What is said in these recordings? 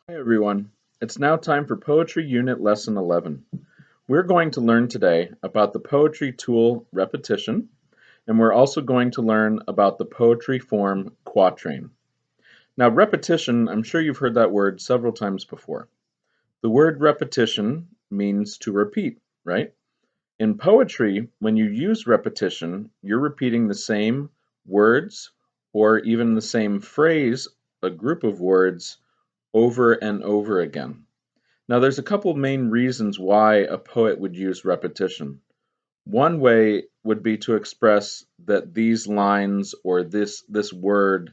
Hi everyone. It's now time for Poetry Unit Lesson 11. We're going to learn today about the poetry tool repetition, and we're also going to learn about the poetry form quatrain. Now, repetition, I'm sure you've heard that word several times before. The word repetition means to repeat, right? In poetry, when you use repetition, you're repeating the same words or even the same phrase, a group of words, over and over again. Now, there's a couple of main reasons why a poet would use repetition. One way would be to express that these lines or this word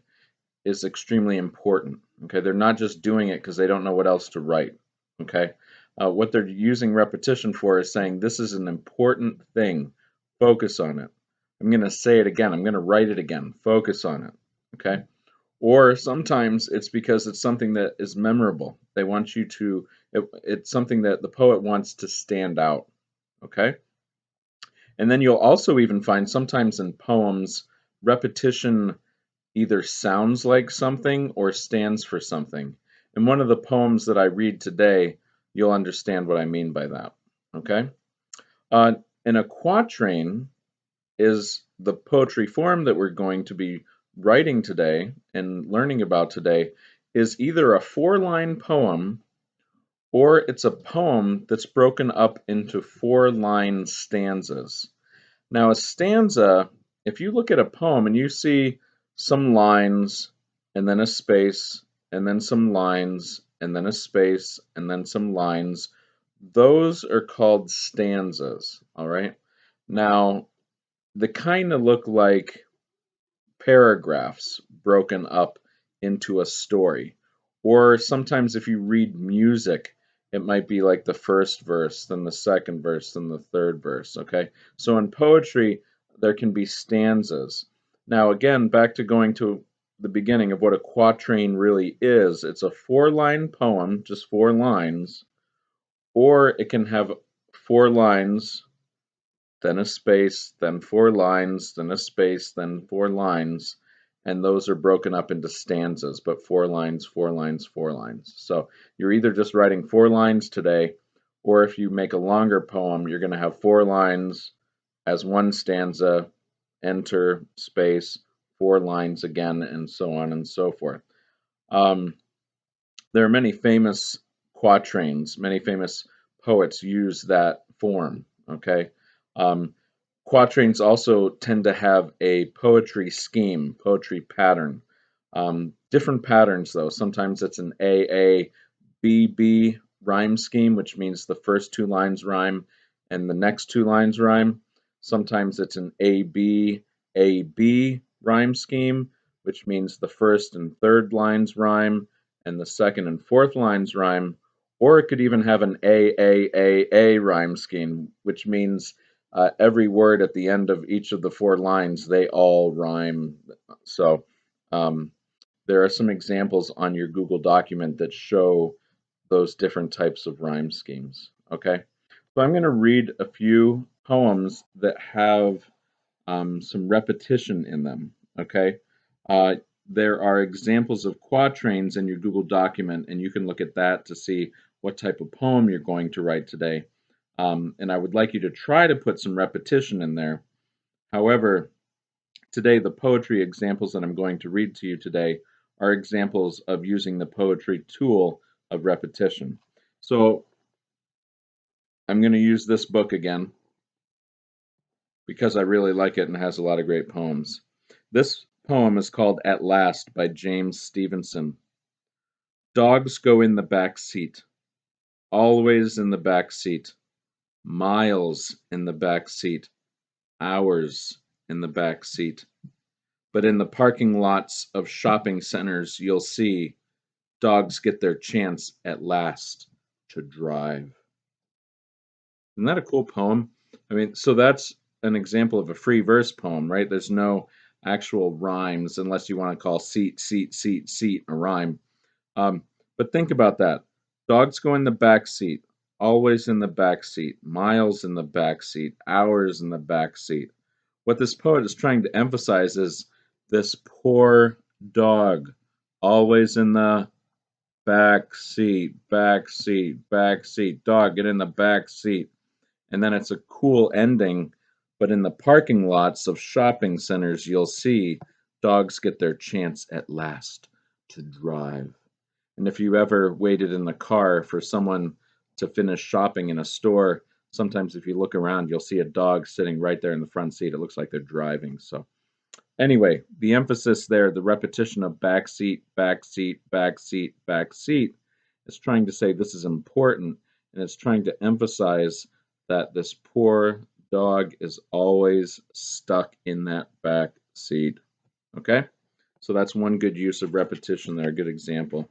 is extremely important. Okay, they're not just doing it because they don't know what else to write. Okay, what they're using repetition for is saying this is an important thing. Focus on it. I'm going to say it again. I'm going to write it again. Focus on it. Okay. Or sometimes it's because it's something that is memorable. They want you to, it's something that the poet wants to stand out. Okay? And then you'll also even find sometimes in poems, repetition either sounds like something or stands for something. In one of the poems that I read today, you'll understand what I mean by that. Okay? Uh, and a quatrain is the poetry form that we're going to be writing today and learning about today is either a four-line poem or it's a poem that's broken up into four-line stanzas. Now, a stanza, if you look at a poem and you see some lines and then a space and then some lines and then a space and then some lines, those are called stanzas, all right? Now, they kind of look like paragraphs broken up into a story. Or sometimes if you read music, it might be like the first verse, then the second verse, then the third verse. Okay. So in poetry, there can be stanzas. Now, again, back to going to the beginning of what a quatrain really is, it's a four-line poem, just four lines, or it can have four lines, then a space, then four lines, then a space, then four lines, and those are broken up into stanzas, but four lines, four lines, four lines. So you're either just writing four lines today, or if you make a longer poem, you're going to have four lines as one stanza, enter, space, four lines again, and so on and so forth. Um, there are many famous quatrains, many famous poets use that form, okay? Um, Quatrains also tend to have a poetry scheme, poetry pattern. Different patterns, though. Sometimes it's an AABB rhyme scheme, which means the first two lines rhyme and the next two lines rhyme. Sometimes it's an ABAB rhyme scheme, which means the first and third lines rhyme and the second and fourth lines rhyme. Or it could even have an AAAA rhyme scheme, which means every word at the end of each of the four lines, they all rhyme. So um, there are some examples on your Google document that show those different types of rhyme schemes. Okay, so I'm going to read a few poems that have some repetition in them. Okay, uh, there are examples of quatrains in your Google document, and you can look at that to see what type of poem you're going to write today. And I would like you to try to put some repetition in there. However, today the poetry examples that I'm going to read to you today are examples of using the poetry tool of repetition. So I'm going to use this book again because I really like it and has a lot of great poems. This poem is called At Last by James Stevenson. Dogs go in the back seat, always in the back seat, miles in the back seat, hours in the back seat. But in the parking lots of shopping centers, you'll see dogs get their chance at last to drive. Isn't that a cool poem? I mean, so that's an example of a free verse poem, right? There's no actual rhymes unless you want to call seat, seat, seat, seat a rhyme. But think about that. Dogs go in the back seat, always in the back seat, miles in the back seat, hours in the back seat. What this poet is trying to emphasize is this poor dog, always in the back seat, back seat, back seat. Dog, get in the back seat. And then it's a cool ending. But in the parking lots of shopping centers, you'll see dogs get their chance at last to drive. And if you ever waited in the car for someone to finish shopping in a store, sometimes if you look around, you'll see a dog sitting right there in the front seat. It looks like they're driving. So, anyway, the emphasis there, the repetition of back seat, back seat, back seat, back seat, is trying to say this is important, and it's trying to emphasize that this poor dog is always stuck in that back seat. Okay? So that's one good use of repetition there, a good example.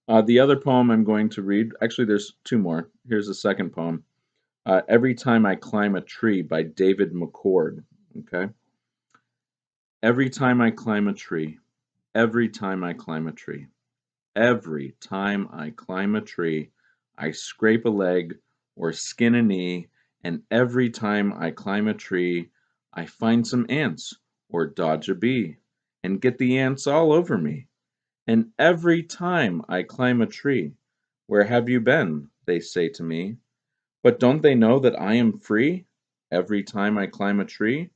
The other poem I'm going to read, actually, there's two more. Here's the second poem. Every Time I Climb a Tree by David Mccord. Okay? Every time I climb a tree, every time I climb a tree, every time I climb a tree, I scrape a leg or skin a knee, and every time I climb a tree, I find some ants or dodge a bee and get the ants all over me. And every time I climb a tree, where have you been? They say to me. But don't they know that I am free? Every time I climb a tree,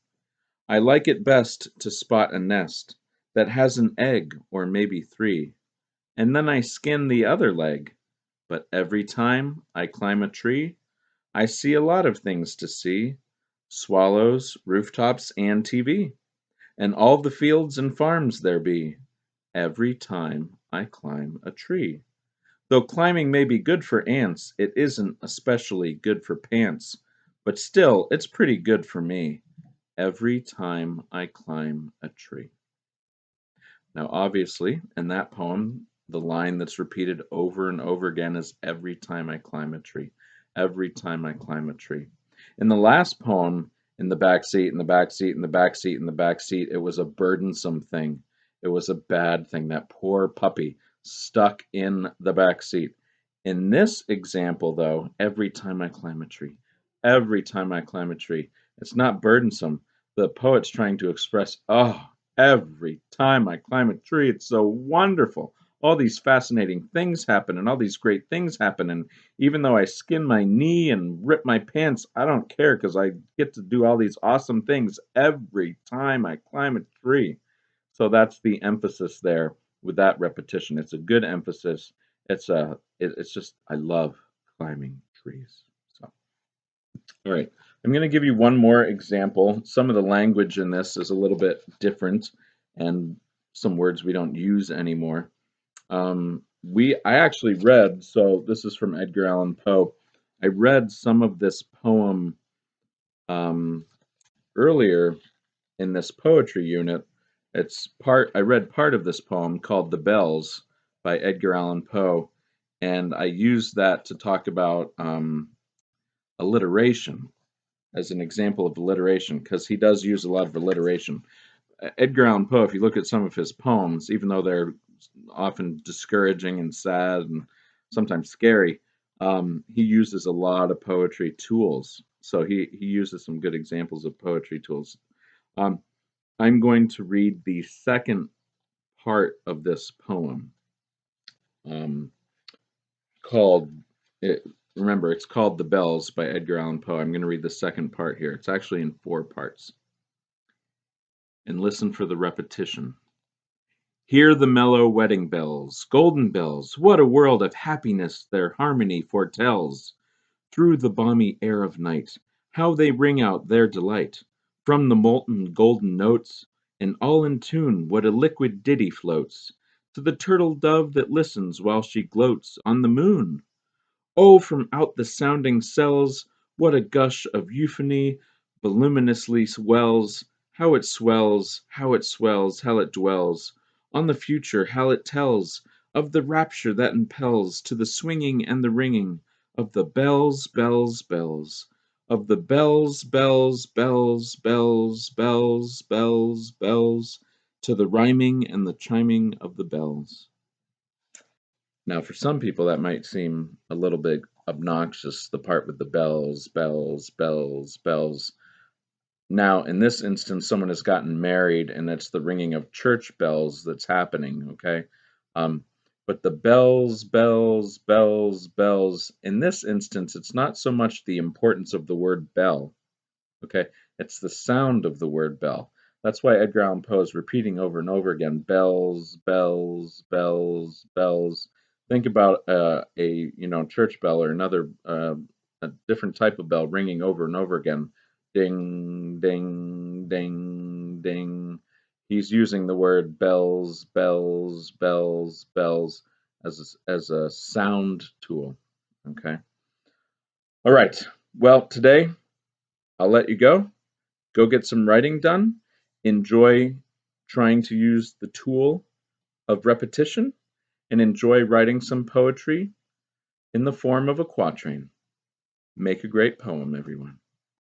I like it best to spot a nest that has an egg or maybe three, and then I skin the other leg. But every time I climb a tree, I see a lot of things to see: swallows, rooftops, and TV, and all the fields and farms there be. Every time I climb a tree. Though climbing may be good for ants, it isn't especially good for pants, but still, it's pretty good for me every time I climb a tree. Now, obviously, in that poem, the line that's repeated over and over again is every time I climb a tree. Every time I climb a tree. In the last poem, in the back seat, in the back seat, in the back seat, in the back seat, it was a burdensome thing. It was a bad thing. That poor puppy stuck in the back seat. In this example, though, every time I climb a tree, every time I climb a tree, it's not burdensome. The poet's trying to express, oh, every time I climb a tree, it's so wonderful. All these fascinating things happen, and all these great things happen. And even though I skin my knee and rip my pants, I don't care because I get to do all these awesome things every time I climb a tree. So that's the emphasis there with that repetition. It's a good emphasis. It's just I love climbing trees. So. All right, I'm going to give you one more example. Some of the language in this is a little bit different, and some words we don't use anymore. I actually read, so this is from Edgar Allan Poe. I read some of this poem earlier in this poetry unit. I read part of this poem called "The Bells" by Edgar Allan Poe, and I used that to talk about alliteration as an example of alliteration, because he does use a lot of alliteration. Edgar Allan Poe, if you look at some of his poems, even though they're often discouraging and sad and sometimes scary, he uses a lot of poetry tools. So he uses some good examples of poetry tools. Um, I'm going to read the second part of this poem um, called it, remember, it's called The Bells by Edgar Allan Poe. I'm going to read the second part here. It's actually in 4 parts. And listen for the repetition. Hear the mellow wedding bells, golden bells, what a world of happiness their harmony foretells. Through the balmy air of night, how they ring out their delight. From the molten golden notes, and all in tune, what a liquid ditty floats. To the turtle dove that listens while she gloats on the moon. Oh, from out the sounding cells, what a gush of euphony voluminously wells! How it swells, how it swells, how it dwells on the future, how it tells of the rapture that impels to the swinging and the ringing of the bells, bells, bells, of the bells, bells, bells, bells, bells, bells, bells, to the rhyming and the chiming of the bells. Now, for some people, that might seem a little bit obnoxious, the part with the bells, bells, bells, bells. Now, in this instance, someone has gotten married, and it's the ringing of church bells that's happening, okay? Um, But the bells, bells, bells, bells, in this instance, it's not so much the importance of the word bell, okay? It's the sound of the word bell. That's why Edgar Allan Poe is repeating over and over again, bells, bells, bells, bells. Think about a church bell or another a different type of bell ringing over and over again. Ding, ding, ding, ding. He's using the word bells, bells, bells, bells as a sound tool. Okay. All right. Well, today I'll let you go. Go get some writing done. Enjoy trying to use the tool of repetition and enjoy writing some poetry in the form of a quatrain. Make a great poem, everyone.